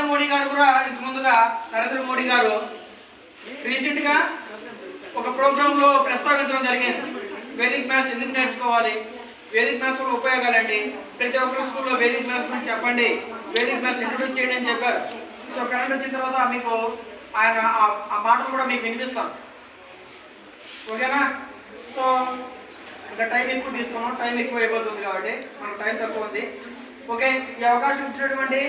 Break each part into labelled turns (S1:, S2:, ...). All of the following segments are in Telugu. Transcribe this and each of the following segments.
S1: మోడీ గారు కూడా ఇంత ముందుగా నరేంద్ర మోడీ గారు రీసెంట్గా ఒక ప్రోగ్రాంలో ప్రస్తావించడం జరిగింది. వేదిక్ మ్యాథ్స్ ఎందుకు నేర్చుకోవాలి, వేదిక్ మ్యాథ్స్ వల్ల ఉపయోగాలండి, ప్రతి ఒక్కరు స్కూల్లో వేదిక్ మ్యాథ్స్ గురించి చెప్పండి, వేదిక్ మ్యాథ్స్ ఇంట్రొడ్యూస్ చేయండి అని చెప్పారు. సో కరెంట్ వచ్చిన తర్వాత మీకు ఆయన ఆ మాటలు కూడా మీకు వినిపిస్తాను, ఓకేనా? సో ఇంకా టైం ఎక్కువ తీసుకున్నాం, టైం ఎక్కువ అయిపోతుంది కాబట్టి మనకు టైం తక్కువ ఉంది. ఓకే, ఈ అవకాశం ఇచ్చినటువంటి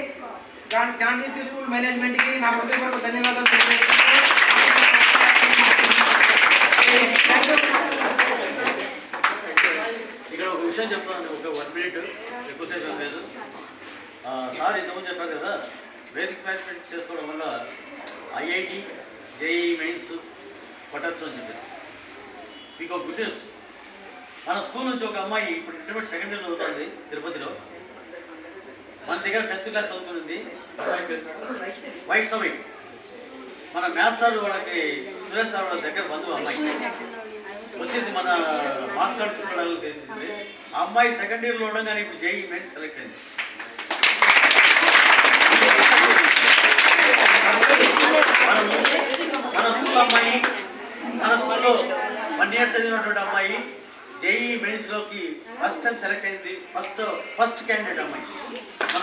S1: గాంధీ స్కూల్ మేనేజ్మెంట్కి నా హృదయపూర్వక ధన్యవాదాలు తెలియజేస్తున్నాను.
S2: ఇక్కడ ఒక విషయం చెప్తాను, ఒక 1 మినిట్ ఎక్కువసేపు లేదు. సార్ ఇంతకుముందు చెప్పారు కదా, వేదిక్ మేనేజ్మెంట్ చేసుకోవడం వల్ల ఐఐటి జేఈ మెయిన్స్ కొట్టచ్చు అని చెప్పేసి. మీకు ఒక గుడ్ న్యూస్, మన స్కూల్ నుంచి ఒక అమ్మాయి ఇప్పుడు ఇంటర్మీడియట్ సెకండ్ ఇయర్ చదువుతుంది తిరుపతిలో. మన దగ్గర 10th క్లాస్ చదువుతుంది వైష్ణవి. మన మ్యాథ్స్ సార్ వాళ్ళకి సురేష్ సార్ వాళ్ళ దగ్గర బంధువు అమ్మాయి వచ్చింది, మన మార్క్స్ కార్డు తీసుకోవడానికి తెలిసింది. ఆ అమ్మాయి సెకండ్ ఇయర్లో ఉండగానే ఇప్పుడు జేఈ మెయిన్స్ సెలెక్ట్ అయింది. మన స్కూల్ అమ్మాయి, మన స్కూల్లో 1 ఇయర్ చదివినటువంటి అమ్మాయి జేఈ మెయిన్స్లోకి ఫస్ట్ టైం సెలెక్ట్ అయింది. ఫస్ట్ క్యాండిడేట్ అమ్మాయి మన